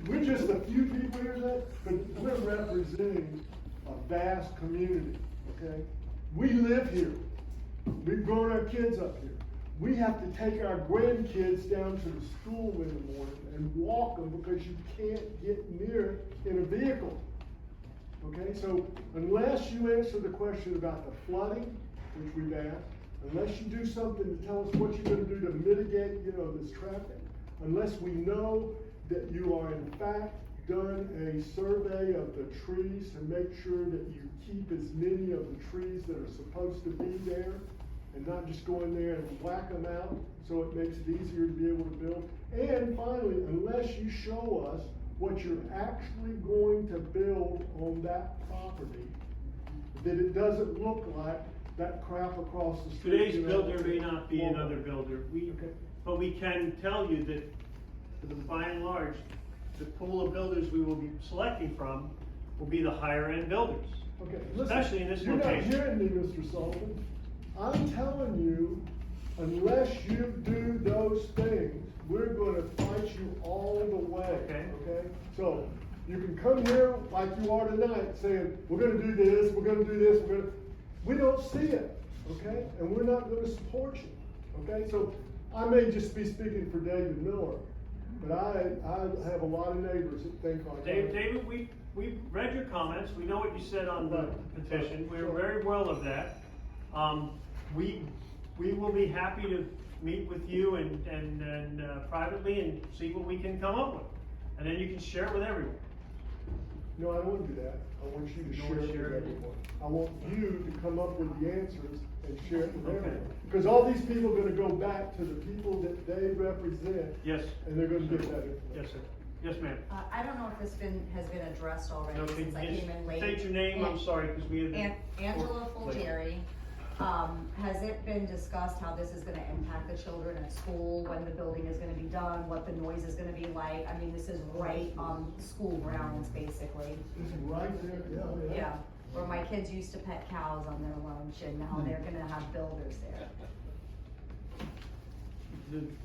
we're just a few people here today, but we're representing a vast community, okay? We live here. We've grown our kids up here. We have to take our grandkids down to the school in the morning and walk them because you can't get near it in a vehicle. Okay, so unless you answer the question about the flooding, which we've asked, unless you do something to tell us what you're gonna do to mitigate, this traffic, unless we know that you are in fact done a survey of the trees to make sure that you keep as many of the trees that are supposed to be there, and not just go in there and whack them out, so it makes it easier to be able to build. And finally, unless you show us what you're actually going to build on that property, that it doesn't look like that crap across the street. Today's builder may not be another builder. But we can tell you that, by and large, the pool of builders we will be selecting from will be the higher end builders. Okay, listen, especially in this you're location. You're not hearing me, Mr. Sullivan. I'm telling you, unless you do those things, we're gonna fight you all the way, okay? So, you can come here like you are tonight, saying, we're gonna do this, we're gonna do this, we don't see it, okay? And we're not gonna support you, okay? So, I may just be speaking for David Miller, but I have a lot of neighbors that think like that. David, we read your comments, we know what you said on the petition, we're very well of that. We will be happy to meet with you and privately and see what we can come up with. And then you can share it with everyone. No, I don't want to do that. I want you to share it with everyone. I want you to come up with the answers and share it with everyone. Because all these people are going to go back to the people that they represent. Yes. And they're going to get that information. Yes, sir. Yes, ma'am. I don't know if this has been addressed already since I came in late. State your name, I'm sorry, because we had. Angela Fulgeri. Has it been discussed how this is gonna impact the children at school, when the building is gonna be done, what the noise is gonna be like? I mean, this is right on school grounds, basically. It's right there, yeah. Yeah, where my kids used to pet cows on their lunch, and now they're gonna have builders there.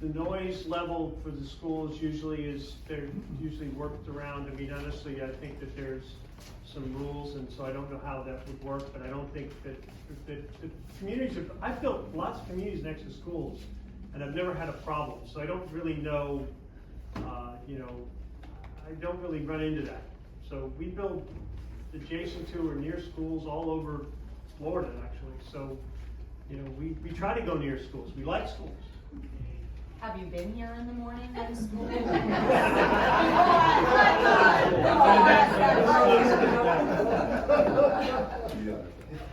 The noise level for the schools they're usually worked around. I mean, honestly, I think that there's some rules, and so I don't know how that would work, but I don't think that the communities I've built lots of communities next to schools, and I've never had a problem, so I don't really know, I don't really run into that. So we build adjacent to or near schools all over Florida, actually, so, we try to go near schools. We like schools. Have you been here in the morning when school?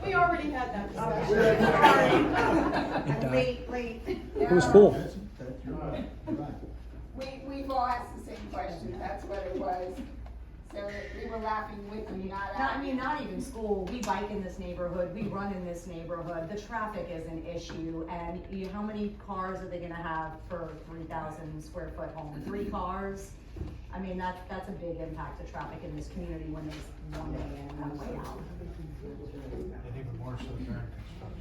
We already had that discussion. Sorry. Late. It was full. We've all asked the same question, that's what it was. So we were laughing with you, not at you. Not even school. We bike in this neighborhood. We run in this neighborhood. The traffic is an issue. And how many cars are they gonna have for 3,000 square foot home? 3 cars? I mean, that's a big impact to traffic in this community when there's one way in and one way out. And even more so during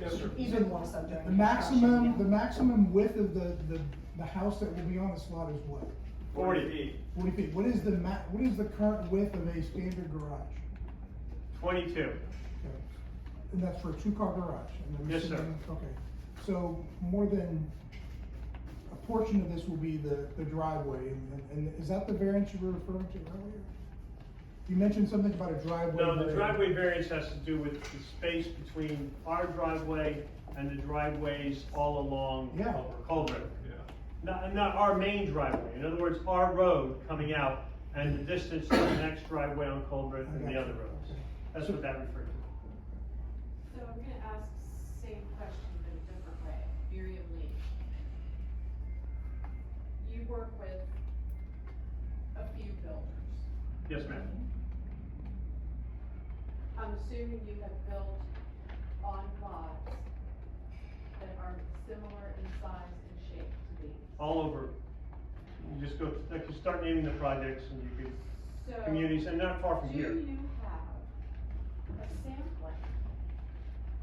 construction. Even more so during The maximum width of the house that will be on this lot is what? 40 feet. 40 feet. What is the current width of a standard garage? 22. Okay. And that's for a 2-car garage? And Yes, sir. Okay. So more than a portion of this will be the driveway, and is that the variance you were referring to earlier? You mentioned something about a driveway. No, the driveway variance has to do with the space between our driveway and the driveways all along Culver. Not our main driveway. In other words, our road coming out and the distance to the next driveway on Culver and the other roads. That's what that refers to. So I'm gonna ask the same question in a different way. Miriam Lee. You work with a few builders. Yes, ma'am. I'm assuming you have built on lots that are similar in size and shape to these. All over. You just go, like, you start naming the projects and you can, So, communities, and not far from here. do you have a sampling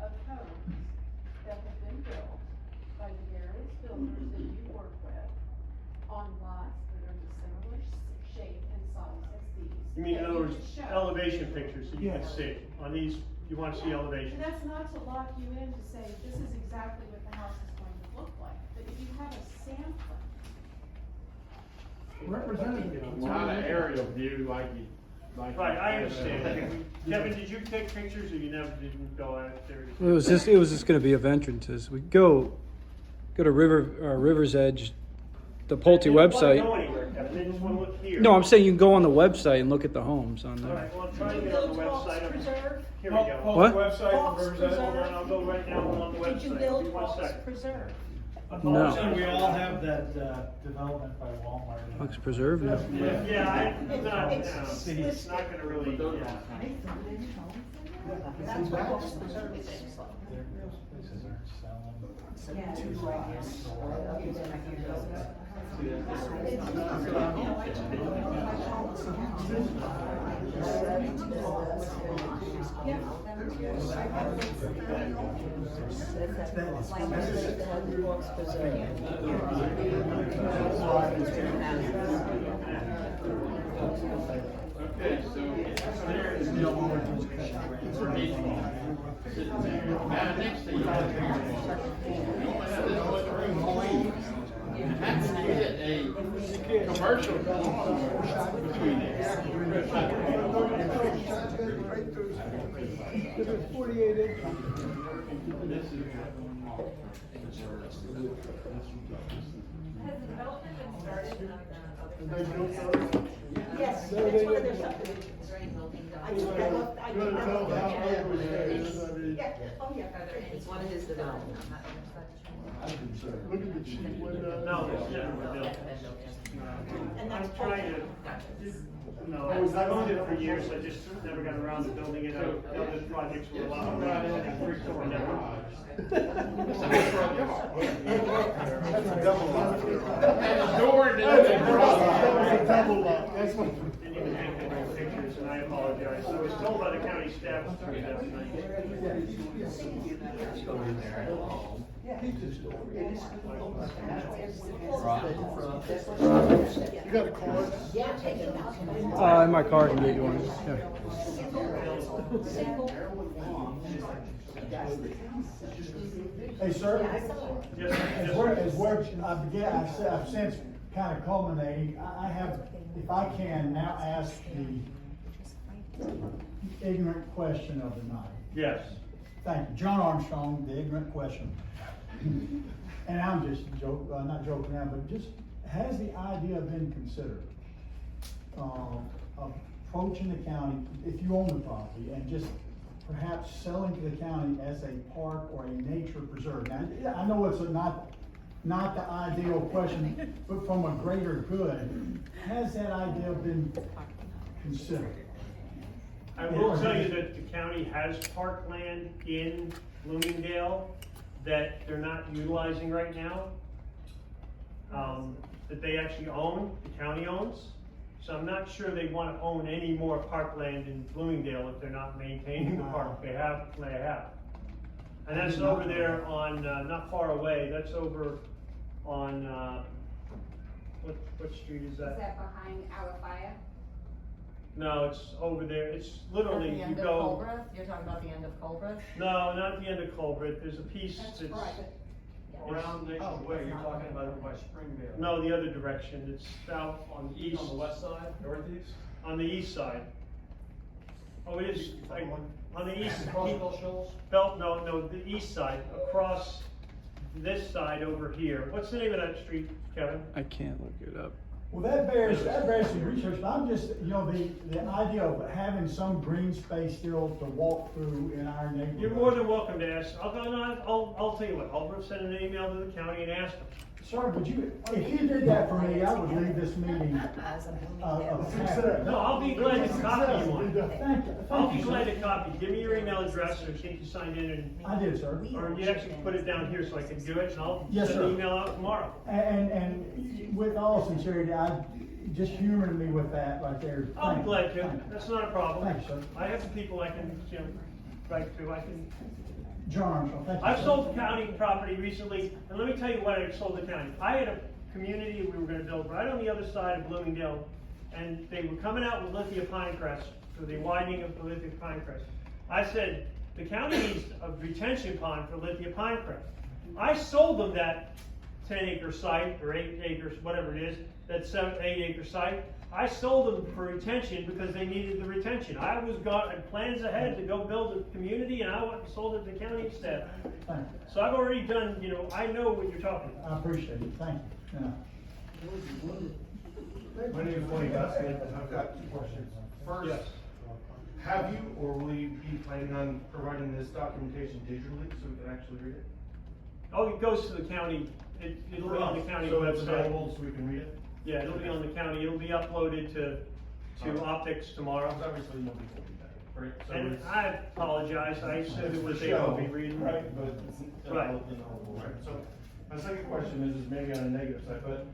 of homes that have been built by the various builders that you work with on lots that are in a similar shape You mean in Yeah, other you words, could show. elevation pictures that you can Yes. see? On these, you wanna see elevation? And that's not to lock you in to say, this is exactly what the house is going to look like, but if you have a sampling, Representative. Not an aerial view like you. Right, I understand. Kevin, did you take pictures or you never didn't go out there? It was just gonna be of entrances. We go to River's Edge, the Pulte They don't wanna website. go anywhere, Kevin, they just wanna look here. No, I'm saying you can go on the website and look at the homes on All there. right, well, I'm trying to get on the website. Here we go. What? Website Hawks for Riverside. Hold on, I'll go right now on the website. Did you Give build me one Hawks second. Preserve? No. We all have that, development by Walmart. Looks preserved. Yeah. Yeah, I'm not, it's not gonna really, yeah. That's what Hawks Preserve is. Places aren't selling. Yeah, it's right Okay, so there is no more. Now, next thing you have to have this room clean. You have to get a commercial between there. This is. has the development been started? Yes, that's one of their subdivisions. I took that up, I You're took gonna that tell up. how old it is, I mean, Yeah, oh, yeah. It's one of his developments. look at the cheap window. No, yeah, we're built. And I'm that's trying to, no, I've owned it for years, I just never got around to building it out. Other projects were a lot of money, and brick door never. That's a double lock. That's a double lock, that's what. Didn't even take the right pictures, and I apologize. I was told by the county staff to turn that tonight. You got a card? In my car, I can get you one. Yeah. Hey, sir, Yes, as yes, we're, sir. as we're, I've since kind of culminating, I have, if I can now ask the ignorant question of the night. Yes. Thank you, John Armstrong, the ignorant question. And I'm just not joking around, but just, has the idea been considered, of approaching the county, if you own the property, and just perhaps selling to the county as a park or a nature preserve? Now, I know it's not the ideal question, but from a greater good, has that idea been considered? I will tell you that the county has parkland in Bloomingdale that they're not utilizing right now. That they actually own, the county owns. So I'm not sure they wanna own any more parkland in Bloomingdale if they're not maintaining the park. They have. And that's over there on, not far away, that's over on, what street is Is that? that behind Alafaya? No, it's over there, it's At literally, the you end of go. Culbreth, you're talking about the end of Culbreth? No, not the end of Culbreth, there's a piece that's. Around Nature Oh, Way, it's you're not talking there. about over by Springdale. No, the other direction, it's south on the east. On the west side, northeast? On the east side. Oh, it is, like, on the east. Across Bell Shoals? No, the east side, across this side over here. What's the name of that street, Kevin? I can't look it up. Well, that bears some research, but I'm just, the idea of having some green space still to walk through in our neighborhood. You're more than welcome to ask, I'll tell you what, I'll send an email to the county and ask them. Sir, would you, if you did that for me, I would leave this meeting, happy. No, I'll be glad to copy you one. Thank you. I'll be glad to copy. Give me your email address, or think you signed in, and, I did, sir. or you actually put it down here so I can do it, and I'll Yes, send sir. an email out tomorrow. And with all sincerity, just humor me with that right there. I'll be Thank you. glad to, Thank you. that's not a problem. Thank you, sir. I have some people I can, write to, John Armstrong, thank you. I've sir. sold county property recently, and let me tell you what I sold the county. I had a community we were gonna build right on the other side of Bloomingdale, and they were coming out with Lithia Pinecrest for the widening of the Lithia Pinecrest. I said, the county needs a retention pond for Lithia Pinecrest. I sold them that 10-acre site, or 8 acres, whatever it is, that 8-acre site. I sold them for retention because they needed the retention. I had plans ahead to go build a community, and I went and sold it to the county staff. Thank you. So I've already done, I know what you're talking about. I appreciate it, thank you. Yeah. My name is Wayne Dustin, I've got 2 questions. First, Yes. have you or will you be planning on providing this documentation digitally so we can actually read it? Oh, it goes to the county, it'll be on the county So it's website. available so we can read it? Yeah, it'll be on the county, it'll be uploaded to optics tomorrow. Because obviously nobody told me that, right? So And it's- I apologize, I assumed it was they will be reading. Right, but it's Right. ineligible, right? So my second question is maybe on a negative side, but,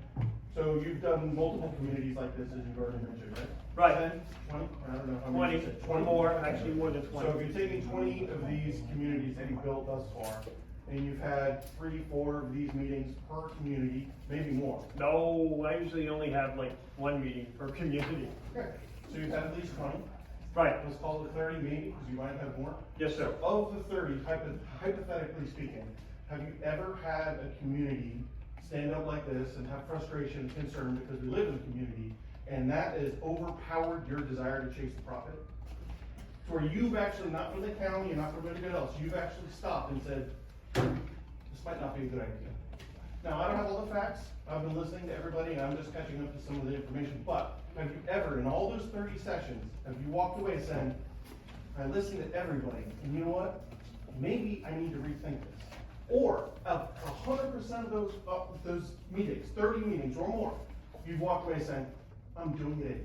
so you've done multiple communities like this, as you've already mentioned, right? Right. 10, 20, I don't know how many. 20, you said. one more, actually more than 20. So if you're taking 20 of these communities that you've built thus far, and you've had 3, 4 of these meetings per community, maybe more. No, I usually only have like 1 meeting per community. Okay. So you've had at least 20. Right, Let's call it 30 maybe, because you might have more. yes, sir. So of the 30, hypothetically speaking, have you ever had a community stand up like this and have frustration and concern because we live in the community, and that has overpowered your desire to chase the profit? To where you've actually, not from the county and not from anybody else, you've actually stopped and said, this might not be a good idea. Now, I don't have all the facts, I've been listening to everybody, and I'm just catching up to some of the information, but have you ever, in all those 30 sessions, have you walked away saying, I listened to everybody, and you know what? Maybe I need to rethink this. Or, of 100% of those meetings, 30 meetings or more, you've walked away saying, I'm doing it anyway.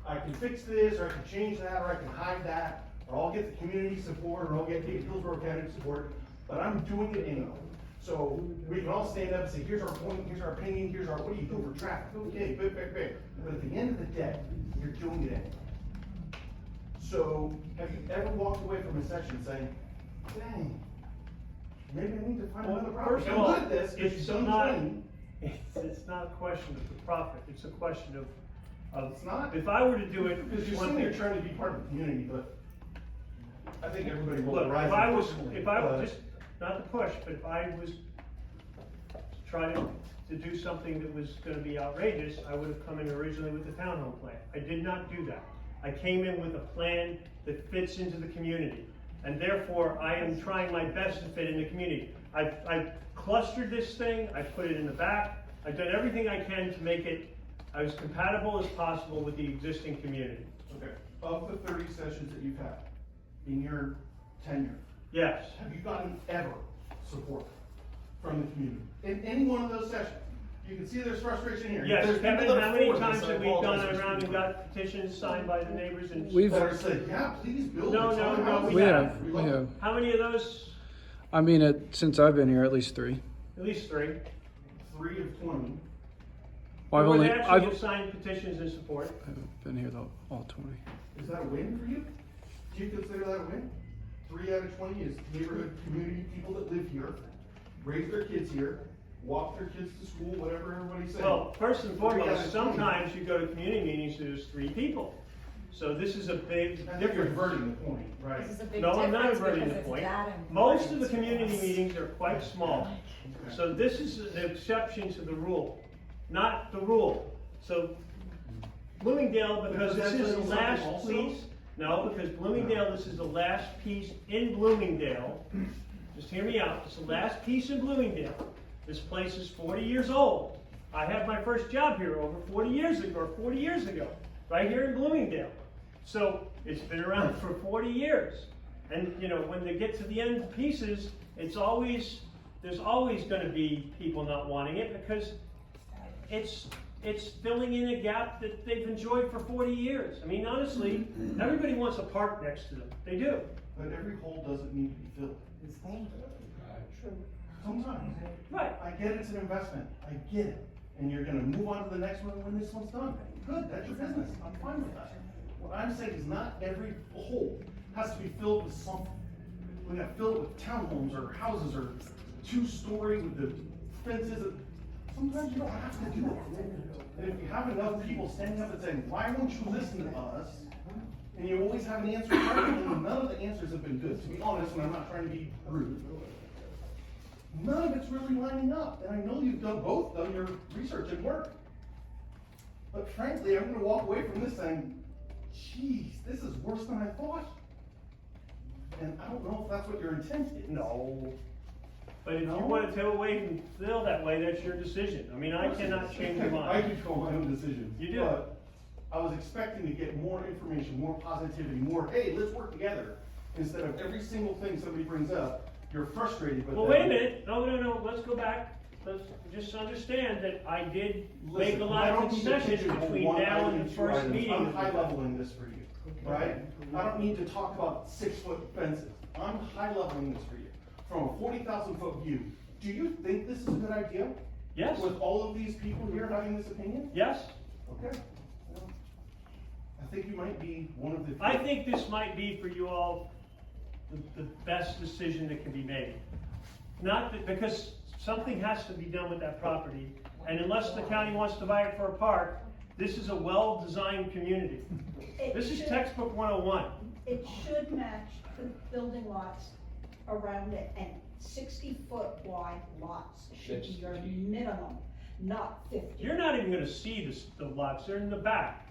I can fix this, or I can change that, or I can hide that, or I'll get the community support, or I'll get Hillsborough County support, but I'm doing it anyway. So we can all stand up and say, here's our point, here's our opinion, here's our, what do you do for traffic? Okay, big. But at the end of the day, you're doing it anyway. So have you ever walked away from a session saying, dang, maybe I need to find another property? First of I'm all, good at this, because it's you've done not, training. it's not a question of the profit, it's a question of, It's not? if I were to do it, Because you're one saying you're thing. trying to be part of the community, but I think everybody will Look, rise. if I was, but- just, not to push, but if I was trying to do something that was gonna be outrageous, I would have come in originally with the townhome plan. I did not do that. I came in with a plan that fits into the community, and therefore I am trying my best to fit in the community. I've clustered this thing, I put it in the back, I've done everything I can to make it as compatible as possible with the existing community. Okay, of the 30 sessions that you've had in your tenure, Yes. have you gotten ever support from the community? In any one of those sessions? You can see there's frustration here. Yes, There's people Kevin, that how are many for this, times I have we gone apologize for around and speaking. got petitions signed by the neighbors and? We've- That are saying, yeah, please build. No, it's no, on no, housing. we have. We have. How many of those? I mean, since I've been here, at least 3. At least 3. 3 of 20. Well, I've Where only, they actually have I've signed petitions in support. been here all 20. Is that a win for you? Do you consider that a win? 3 out of 20 is neighborhood community people that live here, raise their kids here, walk their kids to school, whatever everybody's saying. Well, first and 3 out of foremost, 20. sometimes you go to community meetings, there's 3 people. So this is a big I think you're difference. inverting the point, right? This is a big No, I'm not difference inverting because the it's point. that important Most of the to community us. meetings are quite small. So this is the exception to the rule, not the rule. So Bloomingdale, because Because this is that's the something last also? piece, no, because Bloomingdale, this is the last piece in Bloomingdale. Just hear me out, it's the last piece in Bloomingdale. This place is 40 years old. I had my first job here over 40 years ago, right here in Bloomingdale. So it's been around for 40 years. And you know, when they get to the end pieces, there's always gonna be people not wanting it because it's filling in a gap that they've enjoyed for 40 years. I mean, honestly, everybody wants a park next to them. They do. But every hole doesn't need to be filled. Sometimes. Right. I get it's an investment, I get it, and you're gonna move on to the next one when this one's done. Good, that's your business, I'm fine with that. What I'm saying is not every hole has to be filled with something. We gotta fill it with townhomes or houses or 2-story with the fences. sometimes you don't have to do it. And if you have enough people standing up and saying, why won't you listen to us? And you always have an answer, and none of the answers have been good, to be honest, and I'm not trying to be rude. None of it's really lining up, and I know you've done your research and work. But frankly, I'm gonna walk away from this saying, geez, this is worse than I thought. And I don't know if that's what your intent is. No. But if you want to wait and feel that way, that's your decision. I mean, I cannot change your I mind. control my own decisions. You do. But I was expecting to get more information, more positivity, more, hey, let's work together. Instead of every single thing somebody brings up, you're frustrated with Well, them. wait a minute. No, let's go back. Let's just understand that I did make Listen, a lot I of don't need to concessions pigeonhole between one now item, and the two first items. meeting. I'm high leveling this for you, right? I don't need to talk about 6-foot fences. I'm high leveling this for you. From a 40,000-foot view, do you think this is a good idea? Yes. With all of these people here having this opinion? Yes. Okay. Well, I think you might be one of the few. I think this might be for you all the best decision that can be made. Not that, because something has to be done with that property, and unless the county wants to buy it for a park, this is a well-designed community. This is textbook 101. It should match the building lots around it, and 60-foot wide lots should be your minimum, not 50. You're not even gonna see the lots, they're in the back.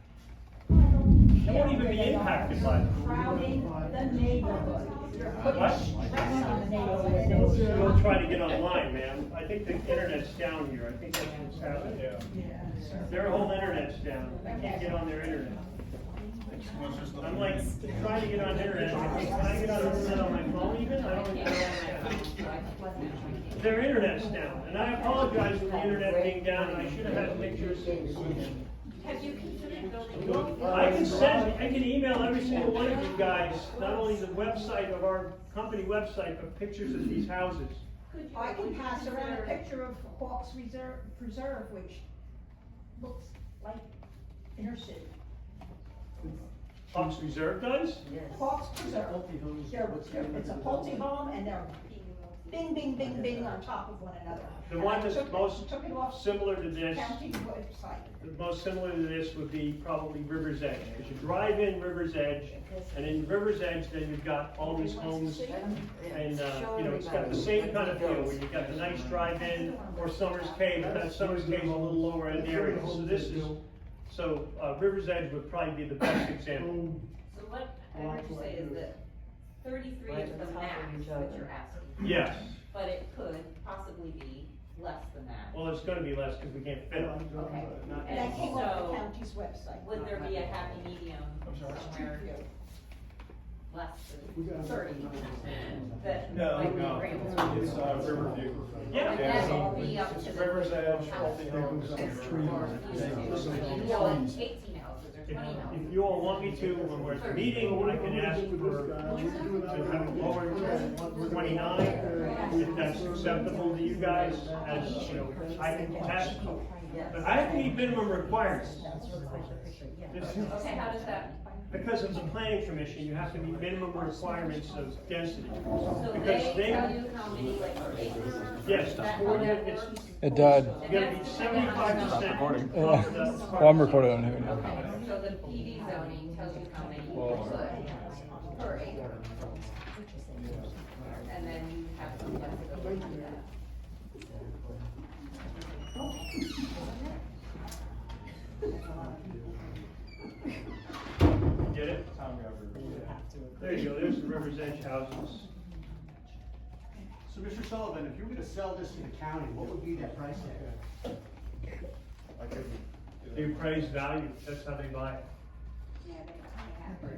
I don't They won't care even where be they are. impacted by it. Crowding the neighborhood. You're putting What? stress on the neighborhood. Don't try to get online, man. I think the internet's down here. I think that's what's happening. Their whole internet's down. They can't get on their internet. I'm like, trying to get on internet. I think, can I get on internet on my phone even? I don't even. Their internet's down, and I apologize for the internet being down, and I should have had pictures. Have you considered building? I can email every single one of you guys, not only the website of our company website, but pictures of these houses. I can pass around a picture of Hawks Preserve, which looks like inner city. Hawks Reserve does? Hawks Preserve. It's a Pulte home, and they're bing, bing, bing, bing on top of one another. The And one I that's took it off similar to this, county website. the most similar to this would be probably River's Edge. Because you drive in River's Edge, and in River's Edge, then you've got all these homes, and, it's got the same kind of feel, where you've got the nice drive-in, or Summers Cave, but that Summers Cave's a little lower in the area, so River's Edge would probably be the best example. So what I heard you say is that 33 is the max that you're asking. Yes. But it could possibly be less than that. Well, it's gonna be less, because we can't fit them. Okay. And that came off the So, county's website. would there be a happy medium somewhere less than 30? That might be agreeable? It's, Riverview. Yeah. And that will be up to the. River's Edge, house. Pulte Homes, Or, you know, 18 houses or 20 houses. If you all want me to, when we're at the meeting, I can ask to have it lowered to 29, if that's acceptable to you guys, as, I can test. But I have to meet minimum requirements. Okay, how does that? Because of the planning commission, you have to meet minimum requirements of density. So Because they tell you how many, like, acres? Yes, That how that it's, works? It died. you gotta be 75%. Well, I'm recording on here now. Okay, so the PD zoning tells you how many you put per acre. And then you have some flexibility with that. Get it? There you go, there's the River's Edge houses. So, Mr. Sullivan, if you were gonna sell this to the county, what would be that price tag? The appraised value, that's how they buy it.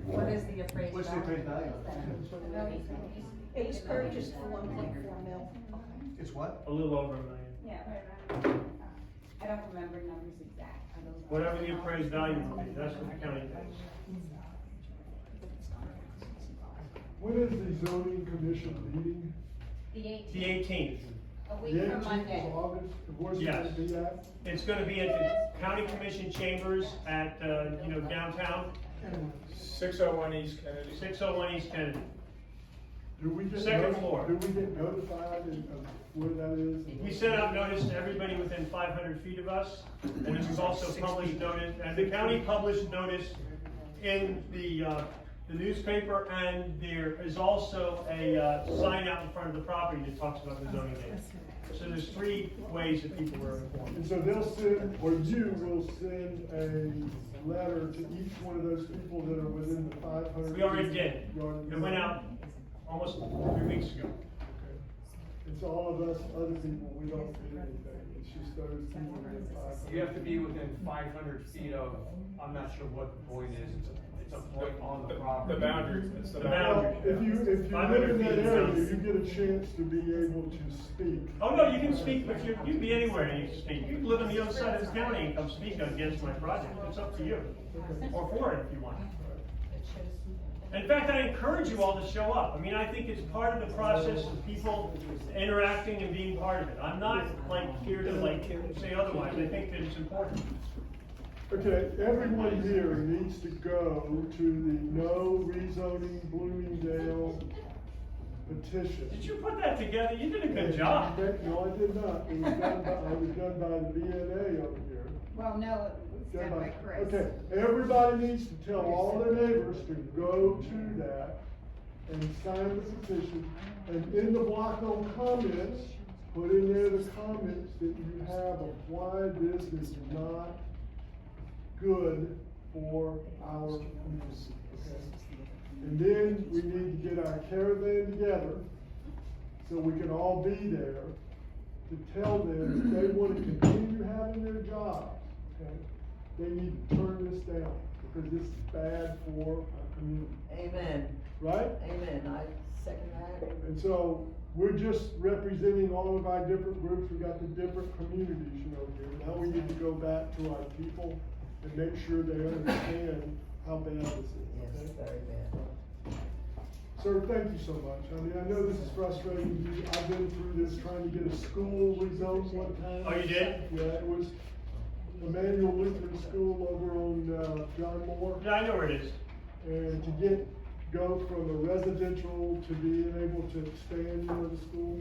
What is the appraised What's the value? appraised value? It was purchased for 1.4 mil. It's what? A little over $1 million. Yeah, right. I don't remember numbers exact. Whatever the appraised value would be, that's what the county pays. When is the zoning commission meeting? The 18th, The 18th. a The week from 18th Monday. of August, and where's it Yes. gonna be at? It's gonna be at the county commission chambers at, downtown, 601 East Kennedy. 601 East Kennedy. Do we get? Second floor. Do we get notified of where that is? We sent out notice to everybody within 500 feet of us, and it was also published notice, and the county published notice in the newspaper, and there is also a sign out in front of the property that talks about the zoning data. So there's 3 ways that people were informed. And so they'll send, or you will send a letter to each one of those people that are within the 500. We already did. You already It did. went out almost 3 weeks ago. Okay. It's all of us, other people, we don't do anything, it's just those people within 500. You have to be within 500 feet of, I'm not sure what the point is, it's a point on the property. The boundaries, it's the The boundary. If you live 500 in that feet area, sounds- you get a chance to be able to speak. Oh, no, you can speak, but you can be anywhere and you can speak. You can live on the other side of the county and come speak against my project. It's up to you. Or for it if you want. In fact, I encourage you all to show up. I mean, I think it's part of the process of people interacting and being part of it. I'm not here to say otherwise. I think that it's important. Okay, everyone here needs to go to the No Rezoning Bloomingdale petition. Did you put that together? You did a good job. No, I did not. It was done by the VNA over here. Well, no, it was done by Chris. Okay, everybody needs to tell all their neighbors to go to that and sign the petition. And in the block on comments, put in there the comments that you have of why this is not good for our community, okay? And then we need to get our caravan together so we can all be there to tell them if they want to continue having their jobs, okay? They need to turn this down because this is bad for our community. Amen. Right? Amen. I second that. And so we're just representing all of our different groups. We got the different communities, you know, here. Now we need to go back to our people and make sure they understand how bad this is. Yes, Okay? very bad. Sir, thank you so much. I mean, I know this is frustrating. I've been through this trying to get a school rezoned one time. Oh, you did? Yeah, it was Emmanuel Lutheran School over on John Moore. Yeah, I know where it is. And to go from a residential to being able to expand, you know, the school.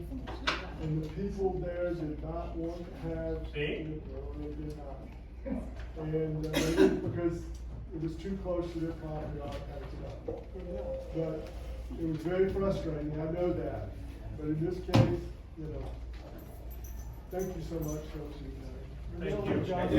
And the people there did not want to have. See? No, they did not. And they didn't because it was too close to their property, all that kind of stuff. But it was very frustrating, I know that. But in this case, you know, thank you so much, Chelsea. Thank you. John,